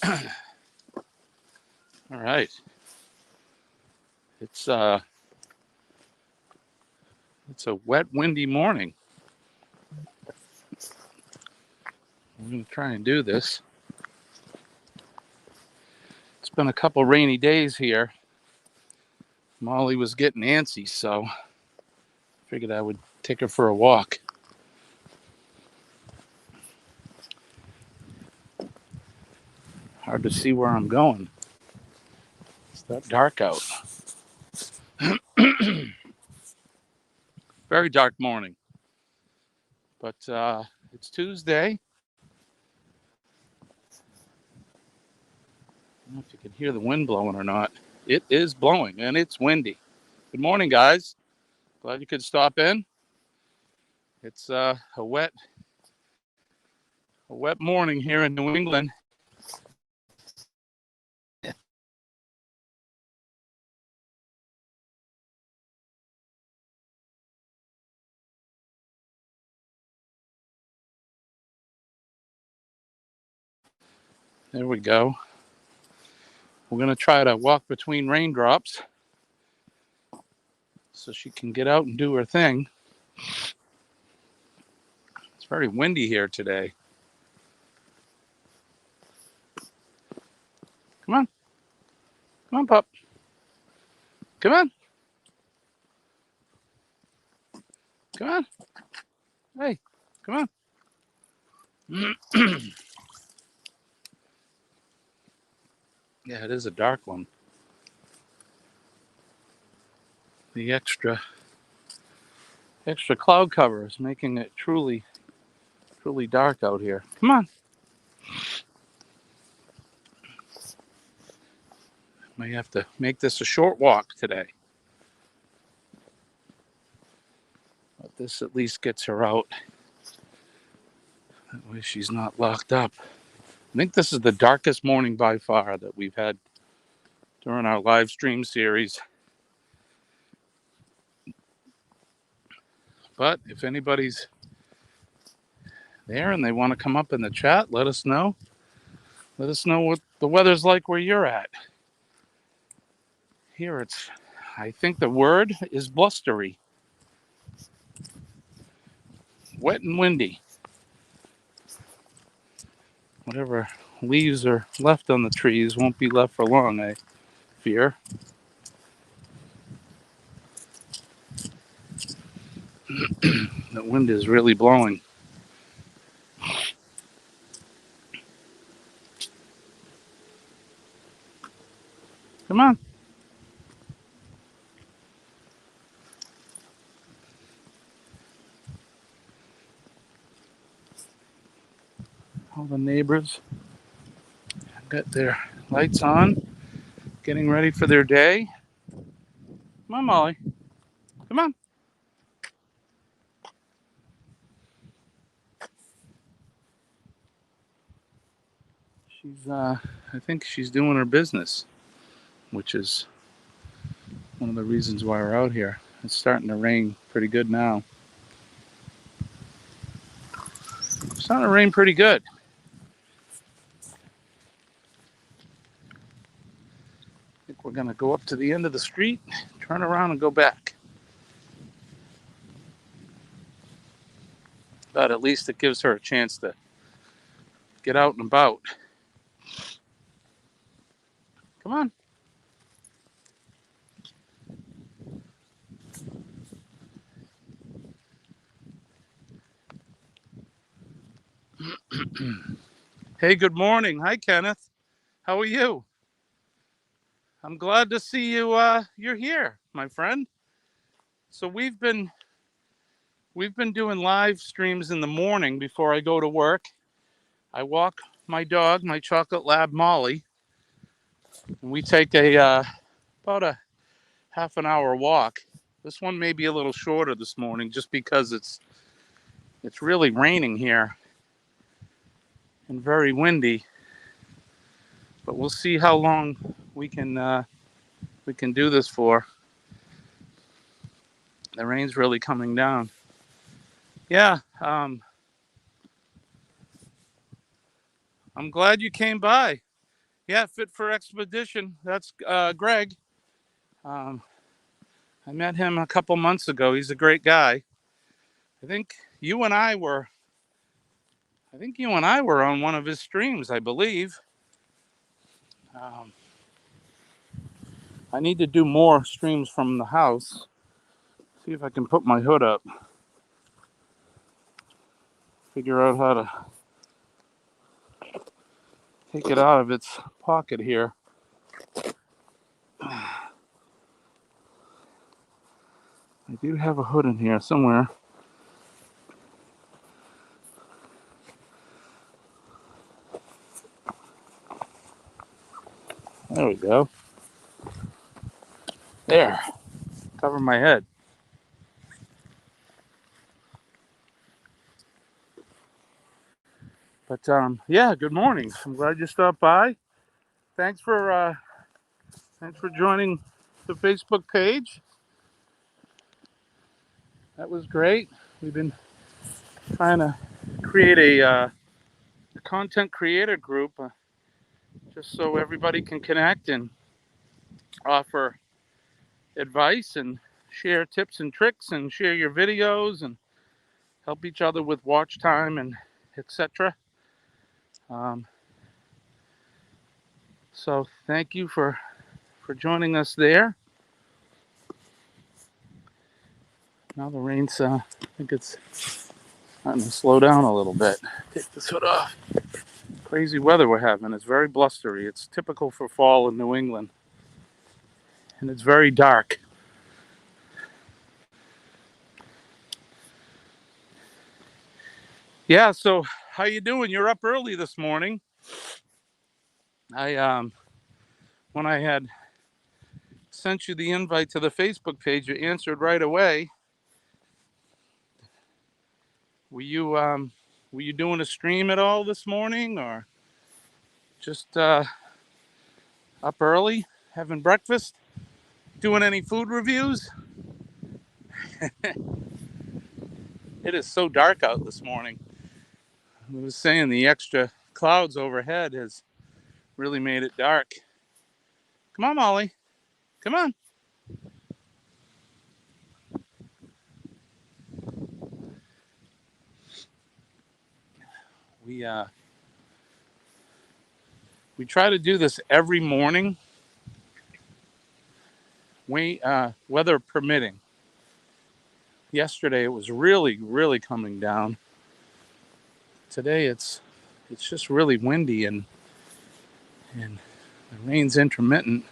All right. It's uh it's a wet, windy morning. I'm gonna try and do this. It's been a couple rainy days here. Molly was getting antsy, so figured I would take her for a walk. Hard to see where I'm going. It's that dark out. Very dark morning. But it's Tuesday. I don't know if you can hear the wind blowing or not. It is blowing and it's windy. Good morning, guys. Glad you could stop in. It's a wet morning here in New England. There we go. We're going to try to walk between raindrops so she can get out and do her thing. It's very windy here today. Come on. Come on, pup. Come on. Come on. Hey, come on. Yeah, it is a dark one. The extra cloud cover is making it truly dark out here. Come on. May have to make this a short walk today. But this at least gets her out. That way she's not locked up. I think this is the darkest morning by far that we've had during our live stream series. But if anybody's there and they want to come up in the chat, let us know. Let us know what the weather's like where you're at. Here I think the word is blustery. Wet and windy. Whatever leaves are left on the trees won't be left for long, I fear. The wind is really blowing. Come on. All the neighbors got their lights on, getting ready for their day. Come on, Molly. Come on. I think she's doing her business, which is one of the reasons why we're out here. It's starting to rain pretty good now. It's starting to rain pretty good. I think we're going to go up to the end of the street, turn around and go back. But at least it gives her a chance to get out and about. Come on. Hey, good morning. Hi, Kenneth. How are you? I'm glad to see you. You're here, my friend. So we've been doing live streams in the morning before I go to work. I walk my dog, my chocolate lab Molly, and we take about a half an hour walk. This one may be a little shorter this morning, just because it's really raining here and very windy. But we'll see how long we can do this for. The rain's really coming down. Yeah, I'm glad you came by. Yeah, Fit for Expedition. That's Greg. Um, I met him a couple months ago. He's a great guy. I think you and I were. I think you and I were on one of his streams. I believe. Um, I need to do more streams from the house. See if I can put my hood up. Figure out how to take it out of its pocket here. I do have a hood in here somewhere. There we go. There. Cover my head. But yeah, good morning. I'm glad you stopped by. Thanks for joining the Facebook page. That was great. We've been trying to create a content creator group just so everybody can connect and offer advice and share tips and tricks and share your videos and help each other with watch time and etc. Um, so thank you for joining us there. Now the rain's I think it's starting to slow down a little bit. Take this hood off. Crazy weather we're having. It's very blustery. It's typical for fall in New England, and it's very dark. Yeah. So how you doing? You're up early this morning. I when I had sent you the invite to the Facebook page, you answered right away. Were you doing a stream at all this morning, or just up early having breakfast? Doing any food reviews? It is so dark out this morning. I was saying the extra clouds overhead has really made it dark. Come on, Molly. Come on. We we try to do this every morning, weather permitting. Yesterday it was really, really coming down. Today it's just really windy and the rain's intermittent.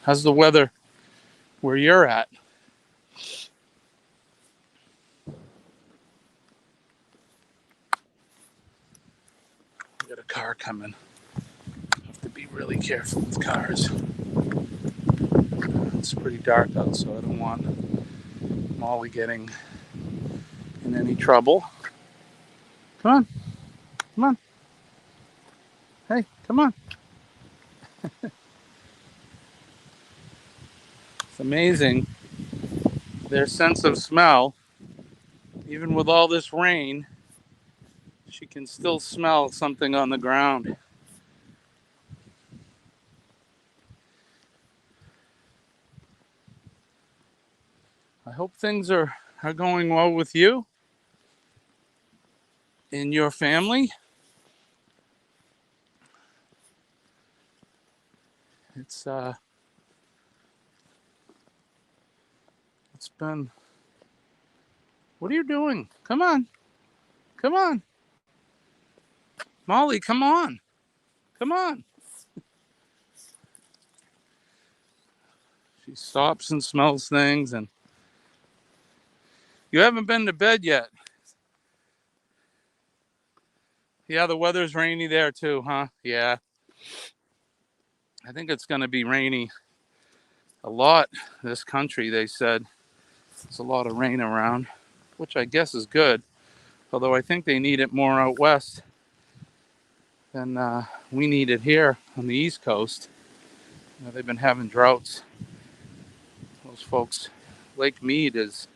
How's the weather where you're at? We got a car coming. Have to be really careful with cars. It's pretty dark out, so I don't want Molly getting in any trouble. Come on. Come on. Hey, come on. It's amazing. Their sense of smell, even with all this rain, she can still smell something on the ground. I hope things are going well with you and your family. It's it's been. What are you doing? Come on. Come on. Molly, come on. Come on. She stops and smells things, and you haven't been to bed yet. Yeah, the weather's rainy there too, huh? Yeah. I think it's going to be rainy a lot this country, they said. There's a lot of rain around, which I guess is good. Although I think they need it more out west than we need it here on the East Coast. You know, they've been having droughts. Those folks, Lake Mead is,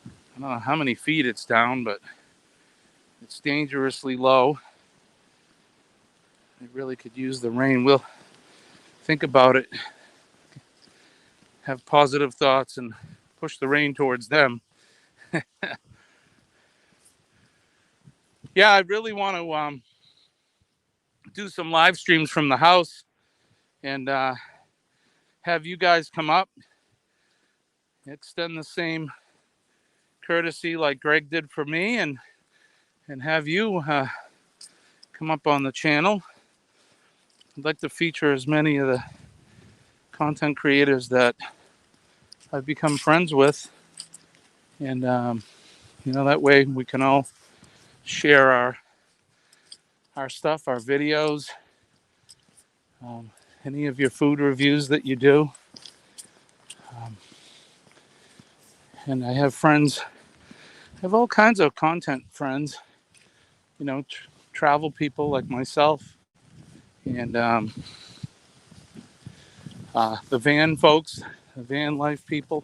I don't know how many feet it's down, but it's dangerously low. They really could use the rain. We'll think about it, have positive thoughts, and push the rain towards them. Yeah, I really want to do some live streams from the house and have you guys come up, extend the same courtesy like Greg did for me, and have you come up on the channel. I'd like to feature as many of the content creators that I've become friends with, and that way we can all share our stuff, our videos, any of your food reviews that you do. And I have friends, I have all kinds of content friends, travel people like myself, and the van folks, the van life people.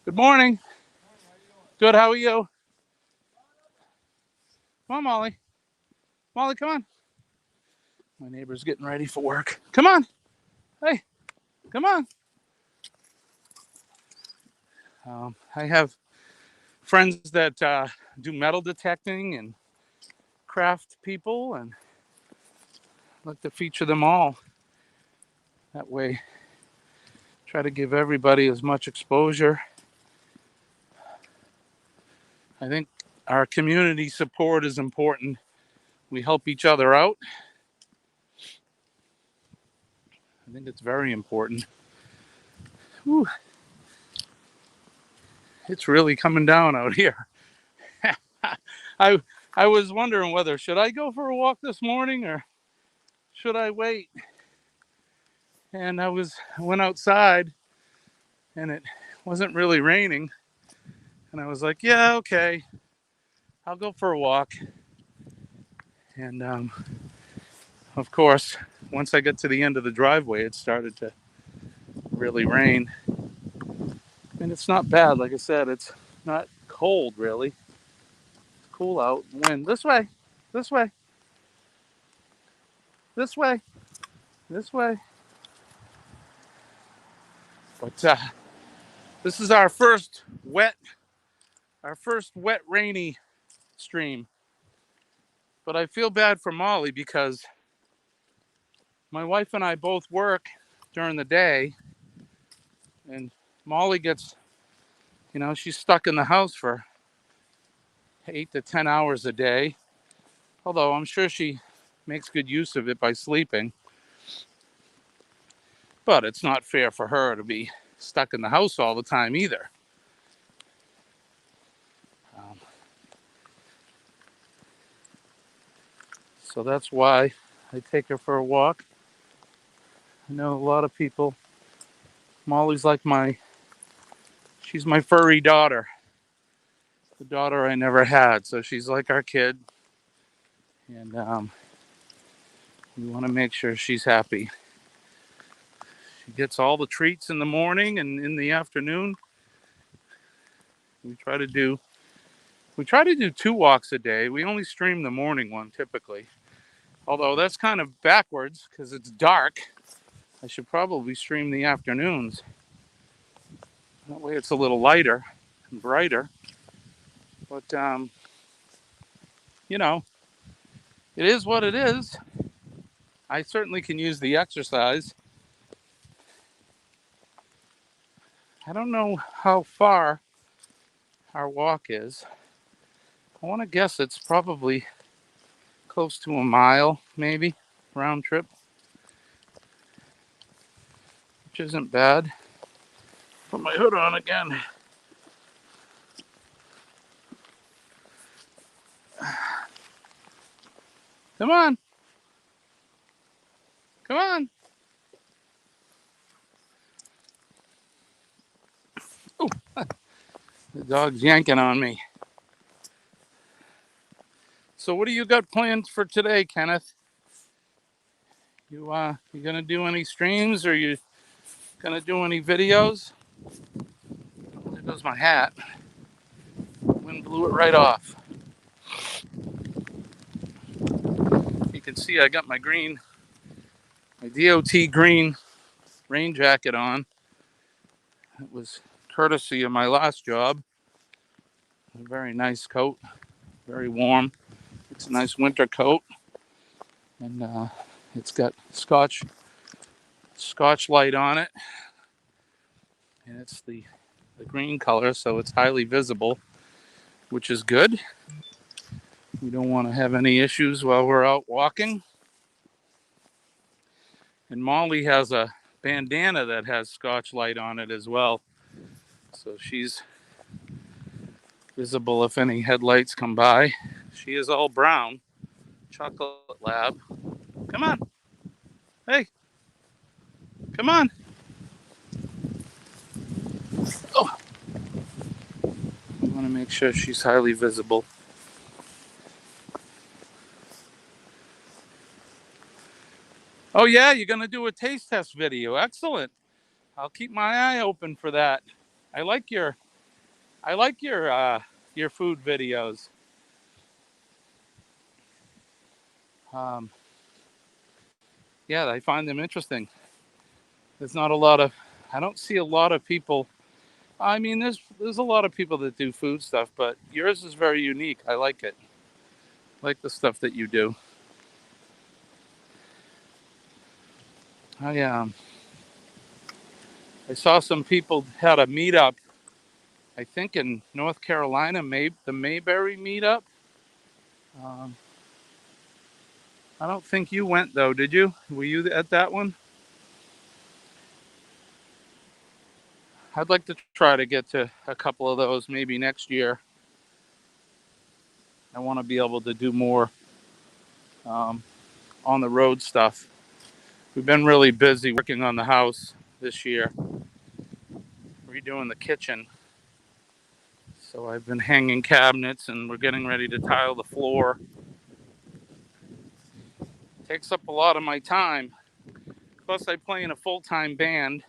Good morning. Good, how are you? Come on, Molly. Molly, come on. My neighbor's getting ready for work. Come on. Hey, come on. I have friends that do metal detecting and craft people, and I like to feature them all. That way, try to give everybody as much exposure. I think our community support is important. We help each other out. I think it's very important. Whew. It's really coming down out here. I was wondering whether should I go for a walk this morning or should I wait? And I went outside and it wasn't really raining. And I was like, yeah, okay, I'll go for a walk. And of course, once I got to the end of the driveway, it started to really rain. And it's not bad. Like I said, it's not cold really. It's cool out. Wind. This way. This way. This way. This way. But this is our first wet rainy stream. But I feel bad for Molly because my wife and I both work during the day, and Molly gets, she's stuck in the house for 8 to 10 hours a day. Although I'm sure she makes good use of it by sleeping. But it's not fair for her to be stuck in the house all the time either. So that's why I take her for a walk. I know a lot of people. Molly's like she's my furry daughter. The daughter I never had. So she's like our kid. And we want to make sure she's happy. She gets all the treats in the morning and in the afternoon. We try to do 2 walks a day. We only stream the morning one typically. Although that's kind of backwards because it's dark. I should probably stream the afternoons. That way it's a little lighter and brighter. But, it is what it is. I certainly can use the exercise. I don't know how far our walk is. I want to guess it's probably close to a mile, maybe, round trip. Which isn't bad. Put my hood on again. Come on. Come on. Oh, the dog's yanking on me. So what do you got planned for today, Kenneth? You gonna do any streams or you gonna do any videos? Oh, there goes my hat. Wind blew it right off. You can see I got my DOT green rain jacket on. It was courtesy of my last job. A very nice coat, very warm. It's a nice winter coat, and it's got Scotch light on it, and it's the green color, so it's highly visible, which is good. We don't want to have any issues while we're out walking. And Molly has a bandana that has Scotch light on it as well, so she's visible if any headlights come by. She is all brown, chocolate lab. Come on. Hey, come on. Oh, I want to make sure she's highly visible. Oh yeah, you're gonna do a taste test video. Excellent. I'll keep my eye open for that. I like your your food videos. Um, yeah, I find them interesting. There's not a lot of, I don't see a lot of people. I mean, there's a lot of people that do food stuff, but yours is very unique. I like it. I like the stuff that you do. I I saw some people had a meetup. I think in North Carolina, the Mayberry meetup. Um, I don't think you went though, did you? Were you at that one? I'd like to try to get to a couple of those maybe next year. I want to be able to do more um, on the road stuff. We've been really busy working on the house this year, redoing the kitchen. So I've been hanging cabinets and we're getting ready to tile the floor. It takes up a lot of my time. Plus I play in a full-time band,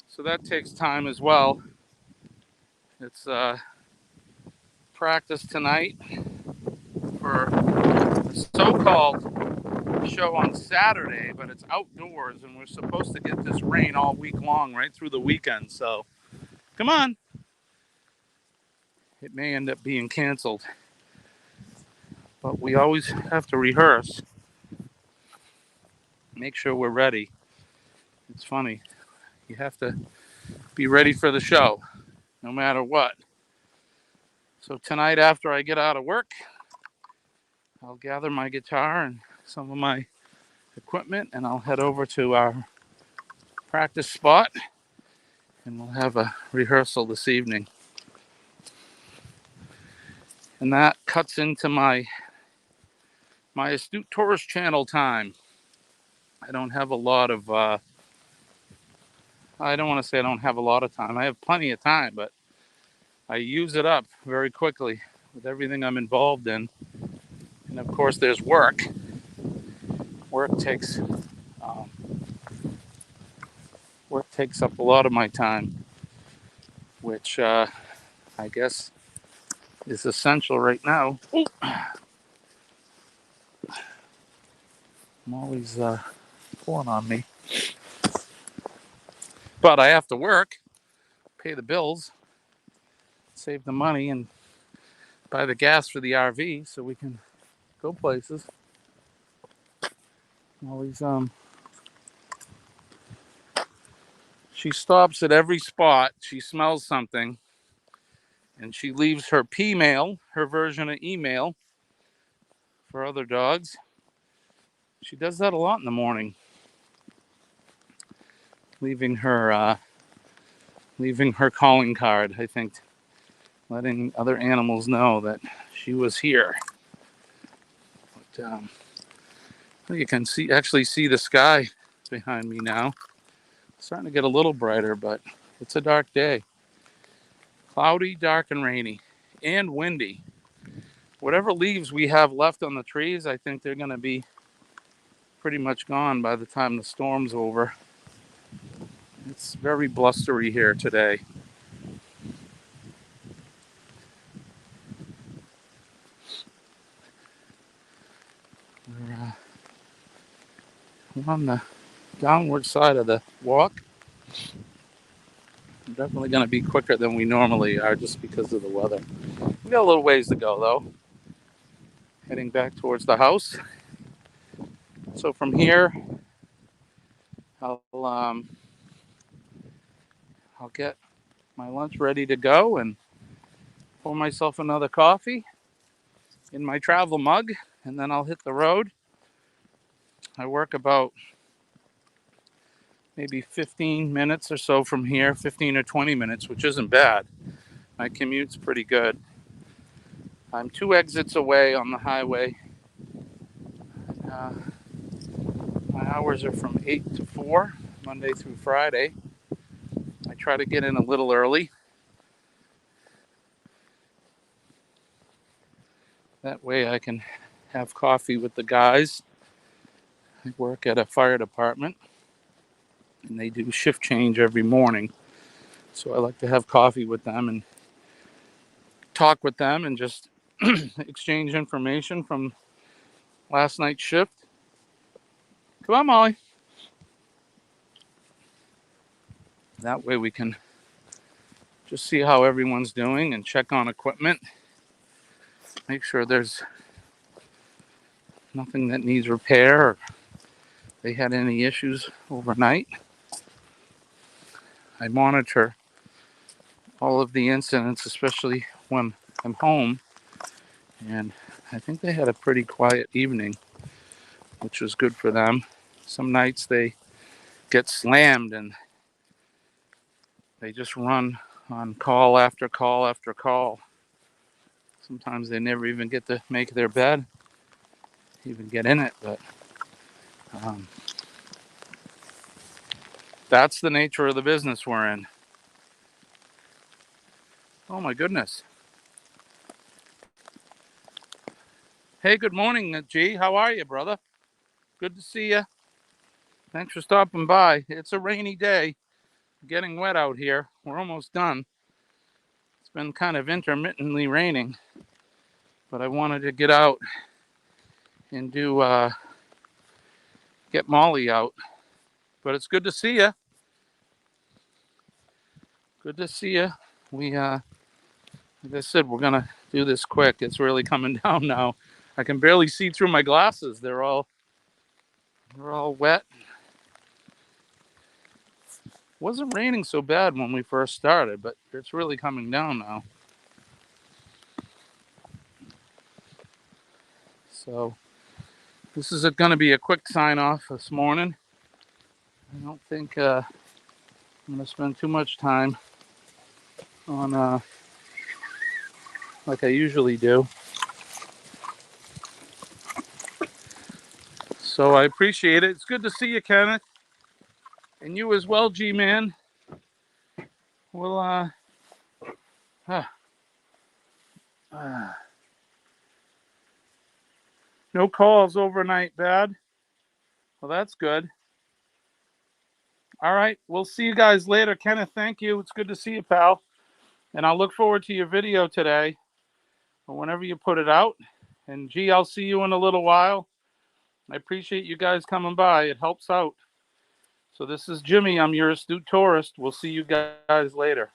so that takes time as well. It's practice tonight for a so-called show on Saturday, but it's outdoors and we're supposed to get this rain all week long, right through the weekend. So come on. It may end up being canceled, but we always have to rehearse, make sure we're ready. It's funny. You have to be ready for the show, no matter what. So tonight, after I get out of work, I'll gather my guitar and some of my equipment, and I'll head over to our practice spot, and we'll have a rehearsal this evening. And that cuts into my Astute Tourist channel time. I don't have a lot of, I don't want to say I don't have a lot of time. I have plenty of time, but I use it up very quickly with everything I'm involved in. And of course, there's work. Work takes up a lot of my time, which I guess is essential right now. Ooh. Molly's pulling on me. But I have to work, pay the bills, save the money, and buy the gas for the RV so we can go places. Molly's she stops at every spot. She smells something, and she leaves her P-mail, her version of email, for other dogs. She does that a lot in the morning, leaving her calling card. I think letting other animals know that she was here. But you can actually see the sky behind me now. It's starting to get a little brighter, but it's a dark day. Cloudy, dark, and rainy, and windy. Whatever leaves we have left on the trees, I think they're going to be pretty much gone by the time the storm's over. It's very blustery here today. We're We're on the downward side of the walk. We're definitely going to be quicker than we normally are just because of the weather. We got a little ways to go though. Heading back towards the house. So from here, I'll get my lunch ready to go and pour myself another coffee in my travel mug, and then I'll hit the road. I work about maybe 15 minutes or so from here, 15 or 20 minutes, which isn't bad. My commute's pretty good. I'm 2 exits away on the highway. Uh, my hours are from 8 to 4, Monday through Friday. I try to get in a little early. That way I can have coffee with the guys. I work at a fire department, and they do shift change every morning. So I like to have coffee with them and talk with them and just exchange information from last night's shift. Come on, Molly. That way we can just see how everyone's doing and check on equipment. Make sure there's nothing that needs repair or they had any issues overnight. I monitor all of the incidents, especially when I'm home. And I think they had a pretty quiet evening, which was good for them. Some nights they get slammed and they just run on call after call after call. Sometimes they never even get to make their bed, even get in it. But that's the nature of the business we're in. Oh my goodness. Hey, good morning, G. How are you, brother? Good to see you. Thanks for stopping by. It's a rainy day. Getting wet out here. We're almost done. It's been kind of intermittently raining, but I wanted to get out and get Molly out. But it's good to see you. Good to see you. We, like I said, we're gonna do this quick. It's really coming down now. I can barely see through my glasses. They're all wet. It wasn't raining so bad when we first started, but it's really coming down now. So this is going to be a quick sign off this morning. I don't think I'm going to spend too much time on like I usually do. So I appreciate it. It's good to see you, Kenneth, and you as well, G-Man. Well, no calls overnight, bad. Well, that's good. All right, we'll see you guys later. Kenneth, thank you. It's good to see you, pal. And I'll look forward to your video today or whenever you put it out. And G, I'll see you in a little while. I appreciate you guys coming by. It helps out. So this is Jimmy. I'm your astute tourist. We'll see you guys later.